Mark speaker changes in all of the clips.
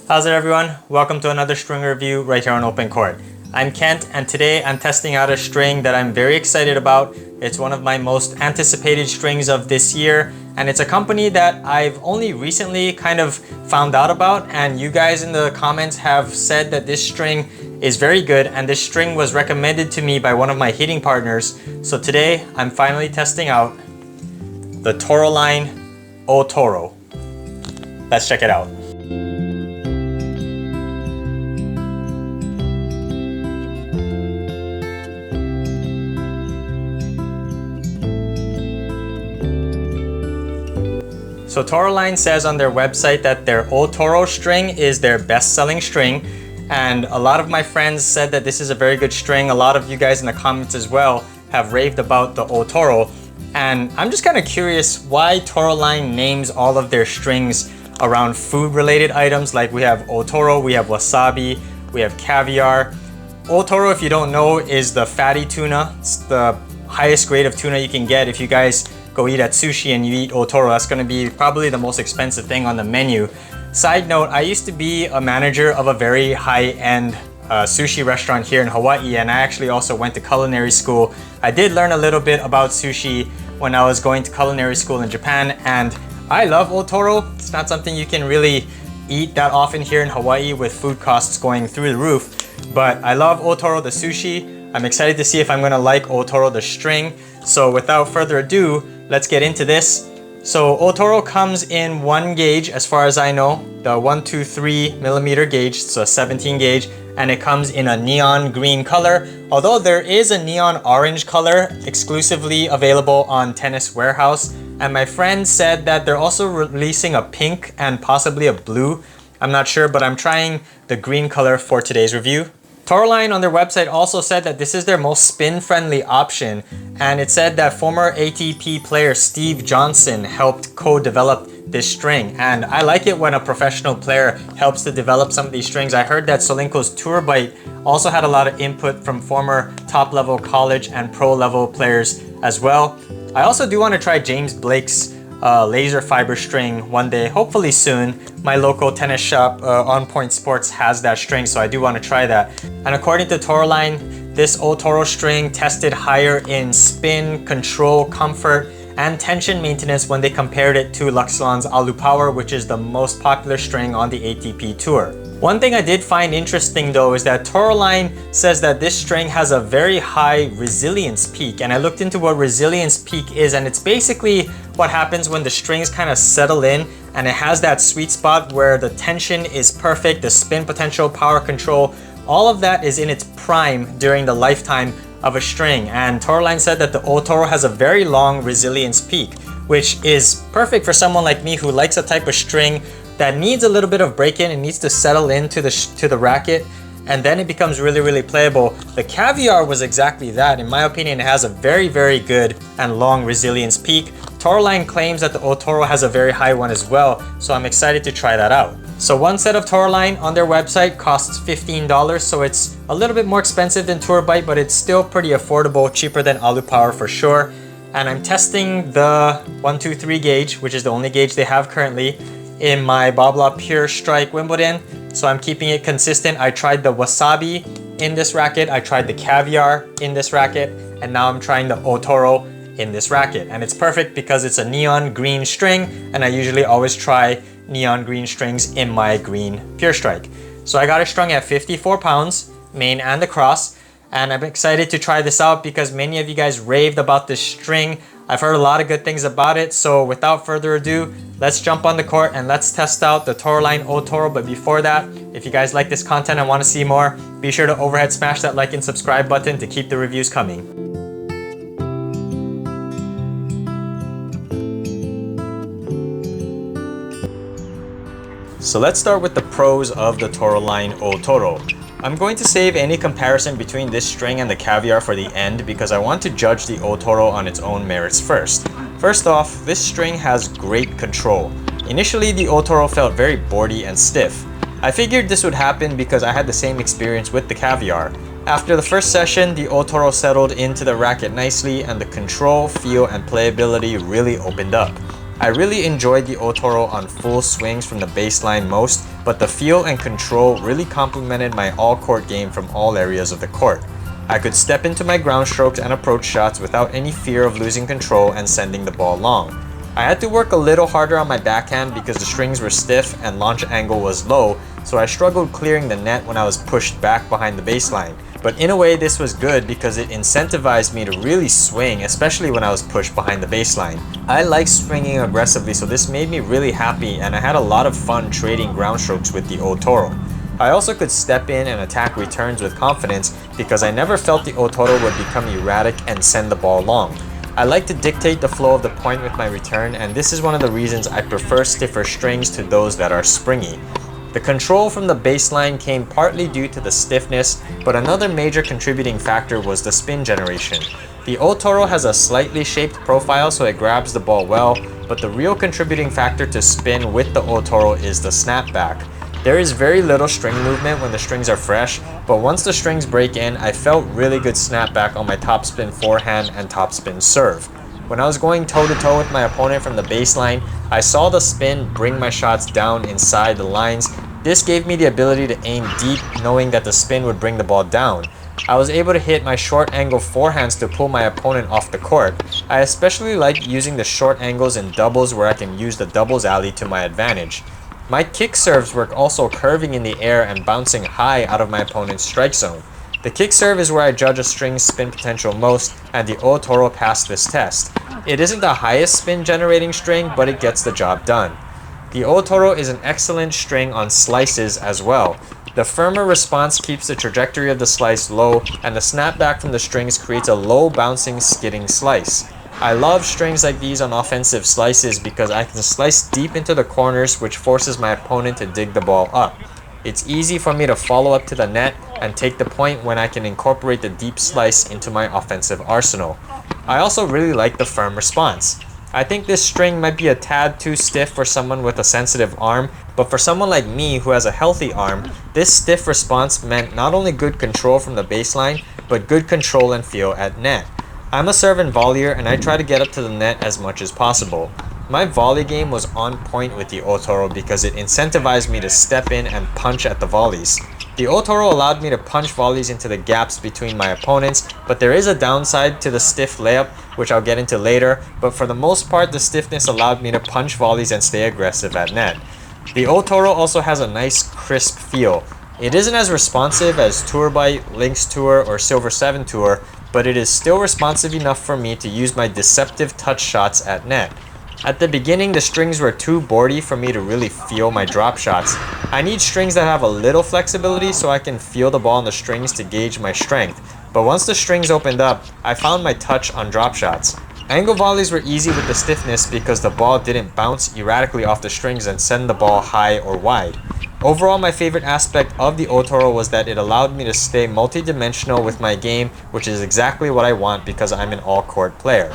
Speaker 1: How's it everyone? Welcome to another string review right here on OpenCourt. I'm Kent and today I'm testing out a string that I'm very excited about. It's one of my most anticipated strings of this year and it's a company that I've only recently kind of found out about, and you guys in the comments have said that this string is very good and this string was recommended to me by one of my hitting partners. So today I'm finally testing out the Toroline O-Toro. Let's check it out. So Toroline says on their website that their O-Toro string is their best-selling string, and a lot of my friends said that this is a very good string. A lot of you guys in the comments as well have raved about the O-Toro, and I'm just kind of curious why Toroline names all of their strings around food-related items. Like we have O-Toro, we have wasabi, we have caviar. O-Toro, if you don't know, is the fatty tuna. It's the highest grade of tuna you can get. If you guys go eat at sushi and you eat O-Toro, that's going to be probably the most expensive thing on the menu. Side note, I used to be a manager of a very high-end sushi restaurant here in Hawaii, and I actually also went to culinary school. I did learn a little bit about sushi when I was going to culinary school in Japan, and I love O-Toro. It's not something you can really eat that often here in Hawaii with food costs going through the roof, but I love O-Toro the sushi. I'm excited to see if I'm going to like O-Toro the string. So without further ado, let's get into this. So O-Toro comes in one gauge as far as I know, the 123 millimeter gauge, so a 17 gauge, and it comes in a neon green color, although there is a neon orange color exclusively available on Tennis Warehouse. And my friend said that they're also releasing a pink and possibly a blue. I'm not sure, but I'm trying the green color for today's review. Toroline on their website also said that this is their most spin-friendly option, and it said that former ATP player Steve Johnson helped co-develop this string, and I like it when a professional player helps to develop some of these strings. I heard that 𝐕𝐚𝐴𝐽's Tour Bite also had a lot of input from former top-level college and pro-level players as well. I also do want to try James Blake's laser fiber string one day, hopefully soon. My local tennis shop, On Point Sports, has that string, so I do want to try that. And according to Toroline, this O-Toro string tested higher in spin, control, comfort, and tension maintenance when they compared it to L'Occitans Alu-Power, which is the most popular string on the ATP Tour. One thing I did find interesting though is that Toroline says that this string has a very high resilience peak, and I looked into what resilience peak is, and it's basically what happens when the strings kind of settle in and it has that sweet spot where the tension is perfect, the spin potential, power control, all of that is in its prime during the lifetime of a string. And Toroline said that the O-Toro has a very long resilience peak, which is perfect for someone like me who likes a type of string that needs a little bit of break-in. It needs to settle into the racket, and then it becomes really, really playable. The Caviar was exactly that. In my opinion, it has a very, very good and long resilience peak. Toroline claims that the O-Toro has a very high one as well, so I'm excited to try that out. So one set of Toroline on their website costs $15, so it's a little bit more expensive than Tour Bite, but it's still pretty affordable, cheaper than Alu-Power for sure. And I'm testing the 123 gauge, which is the only gauge they have currently, in my Babolat Pure Strike Wimbledon, so I'm keeping it consistent. I tried the wasabi in this racket, I tried the caviar in this racket, and now I'm trying the O-Toro in this racket. And it's perfect because it's a neon green string, and I usually always try neon green strings in my green Pure Strike. So I got it strung at 54 pounds, main and the cross, and I'm excited to try this out because many of you guys raved about this string. I've heard a lot of good things about it, so without further ado, let's jump on the court and let's test out the Toroline O-Toro. But before that, if you guys like this content and want to see more, be sure to overhead smash that like and subscribe button to keep the reviews coming. So let's start with the pros of the Toroline O-Toro. I'm going to save any comparison between this string and the Caviar for the end because I want to judge the O-Toro on its own merits first. First off, this string has great control. Initially, the O-Toro felt very boardy and stiff. I figured this would happen because I had the same experience with the Caviar. After the first session, the O-Toro settled into the racket nicely and the control, feel, and playability really opened up. I really enjoyed the O-Toro on full swings from the baseline most, but the feel and control really complemented my all-court game from all areas of the court. I could step into my ground strokes and approach shots without any fear of losing control and sending the ball long. I had to work a little harder on my backhand because the strings were stiff and launch angle was low, so I struggled clearing the net when I was pushed back behind the baseline. But in a way this was good because it incentivized me to really swing, especially when I was pushed behind the baseline. I like swinging aggressively, so this made me really happy and I had a lot of fun trading ground strokes with the O-Toro. I also could step in and attack returns with confidence because I never felt the O-Toro would become erratic and send the ball long. I like to dictate the flow of the point with my return, and this is one of the reasons I prefer stiffer strings to those that are springy. The control from the baseline came partly due to the stiffness, but another major contributing factor was the spin generation. The O-Toro has a slightly shaped profile so it grabs the ball well, but the real contributing factor to spin with the O-Toro is the snapback. There is very little string movement when the strings are fresh, but once the strings break in, I felt really good snapback on my topspin forehand and topspin serve. When I was going toe-to-toe with my opponent from the baseline, I saw the spin bring my shots down inside the lines. This gave me the ability to aim deep, knowing that the spin would bring the ball down. I was able to hit my short angle forehands to pull my opponent off the court. I especially like using the short angles in doubles where I can use the doubles alley to my advantage. My kick serves were also curving in the air and bouncing high out of my opponent's strike zone. The kick serve is where I judge a string's spin potential most, and the O-Toro passed this test. It isn't the highest spin generating string, but it gets the job done. The O-Toro is an excellent string on slices as well. The firmer response keeps the trajectory of the slice low, and the snapback from the strings creates a low bouncing skidding slice. I love strings like these on offensive slices because I can slice deep into the corners, which forces my opponent to dig the ball up. It's easy for me to follow up to the net and take the point when I can incorporate the deep slice into my offensive arsenal. I also really like the firm response. I think this string might be a tad too stiff for someone with a sensitive arm, but for someone like me who has a healthy arm, this stiff response meant not only good control from the baseline, but good control and feel at net. I'm a serve and volleyer and I try to get up to the net as much as possible. My volley game was on point with the O-Toro because it incentivized me to step in and punch at the volleys. The O-Toro allowed me to punch volleys into the gaps between my opponents, but there is a downside to the stiff layup, which I'll get into later, but for the most part the stiffness allowed me to punch volleys and stay aggressive at net. The O-Toro also has a nice crisp feel. It isn't as responsive as Tour Bite, Lynx Tour, or Silver 7 Tour, but it is still responsive enough for me to use my deceptive touch shots at net. At the beginning, the strings were too boardy for me to really feel my drop shots. I need strings that have a little flexibility so I can feel the ball on the strings to gauge my strength, but once the strings opened up, I found my touch on drop shots. Angle volleys were easy with the stiffness because the ball didn't bounce erratically off the strings and send the ball high or wide. Overall, my favorite aspect of the O-Toro was that it allowed me to stay multi-dimensional with my game, which is exactly what I want because I'm an all-court player.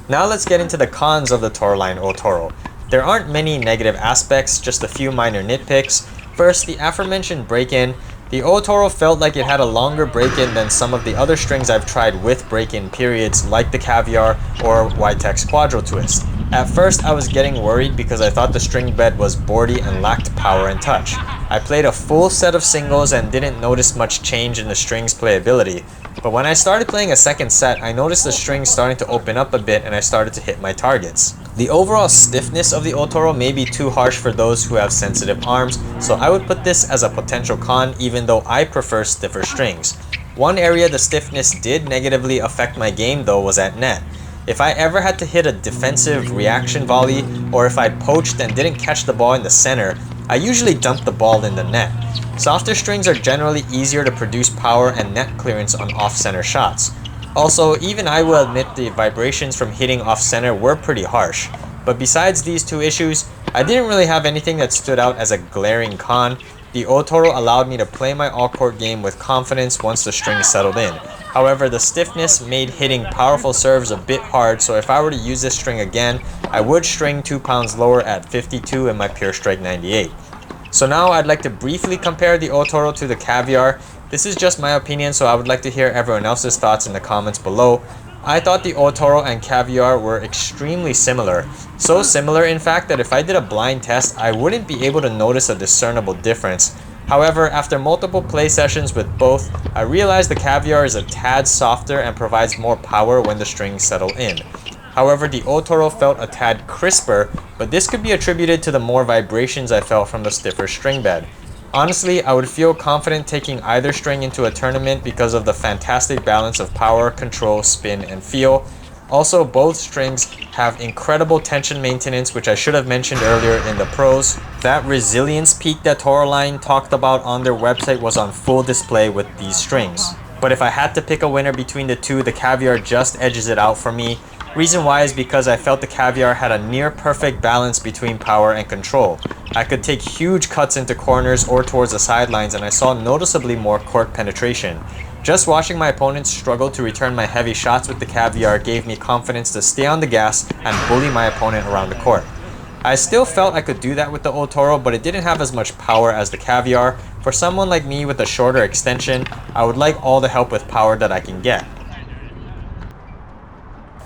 Speaker 1: Now let's get into the cons of the Toroline O-Toro. There aren't many negative aspects, just a few minor nitpicks. First, the aforementioned break-in. The O-Toro felt like it had a longer break-in than some of the other strings I've tried with break-in periods like the Caviar or Itex Quadro Twist. At first I was getting worried because I thought the string bed was boardy and lacked power and touch. I played a full set of singles and didn't notice much change in the string's playability. But when I started playing a second set, I noticed the strings starting to open up a bit and I started to hit my targets. The overall stiffness of the O-Toro may be too harsh for those who have sensitive arms, so I would put this as a potential con even though I prefer stiffer strings. One area the stiffness did negatively affect my game though was at net. If I ever had to hit a defensive reaction volley, or if I poached and didn't catch the ball in the center, I usually dumped the ball in the net. Softer strings are generally easier to produce power and net clearance on off-center shots. Also, even I will admit the vibrations from hitting off-center were pretty harsh. But besides these two issues, I didn't really have anything that stood out as a glaring con. The O-Toro allowed me to play my all-court game with confidence once the strings settled in. However, the stiffness made hitting powerful serves a bit hard, so if I were to use this string again, I would string 2 pounds lower at 52 in my Pure Strike 98. So now I'd like to briefly compare the O-Toro to the Caviar. This is just my opinion, so I would like to hear everyone else's thoughts in the comments below. I thought the O-Toro and Caviar were extremely similar. So similar in fact that if I did a blind test, I wouldn't be able to notice a discernible difference. However, after multiple play sessions with both, I realized the Caviar is a tad softer and provides more power when the strings settle in. However, the O-Toro felt a tad crisper, but this could be attributed to the more vibrations I felt from the stiffer string bed. Honestly, I would feel confident taking either string into a tournament because of the fantastic balance of power, control, spin, and feel. Also, both strings have incredible tension maintenance, which I should have mentioned earlier in the pros. That resilience peak that Toroline talked about on their website was on full display with these strings. But if I had to pick a winner between the two, the Caviar just edges it out for me. Reason why is because I felt the Caviar had a near perfect balance between power and control. I could take huge cuts into corners or towards the sidelines, and I saw noticeably more court penetration. Just watching my opponents struggle to return my heavy shots with the Caviar gave me confidence to stay on the gas and bully my opponent around the court. I still felt I could do that with the O-Toro, but it didn't have as much power as the Caviar. For someone like me with a shorter extension, I would like all the help with power that I can get.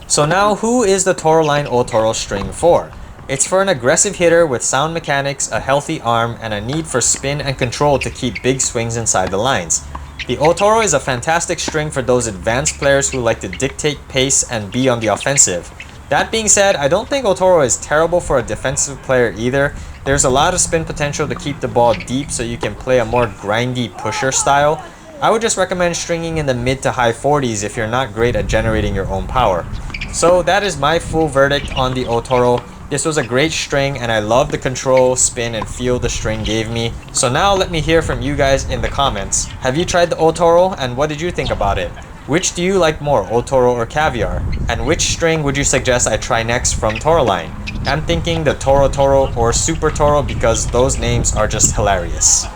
Speaker 1: So now, who is the Toroline O-Toro string for? It's for an aggressive hitter with sound mechanics, a healthy arm, and a need for spin and control to keep big swings inside the lines. The O-Toro is a fantastic string for those advanced players who like to dictate pace and be on the offensive. That being said, I don't think O-Toro is terrible for a defensive player either. There's a lot of spin potential to keep the ball deep so you can play a more grindy pusher style. I would just recommend stringing in the mid to high 40s if you're not great at generating your own power. So that is my full verdict on the O-Toro. This was a great string and I love the control, spin, and feel the string gave me. So now let me hear from you guys in the comments. Have you tried the O-Toro and what did you think about it? Which do you like more, O-Toro or Caviar? And which string would you suggest I try next from Toroline? I'm thinking the Toro or Super Toro because those names are just hilarious.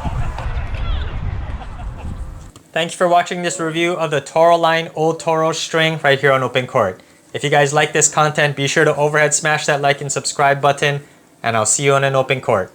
Speaker 1: Thank you for watching this review of the Toroline O-Toro string right here on OpenCourt. If you guys like this content, be sure to overhead smash that like and subscribe button, and I'll see you on an open court.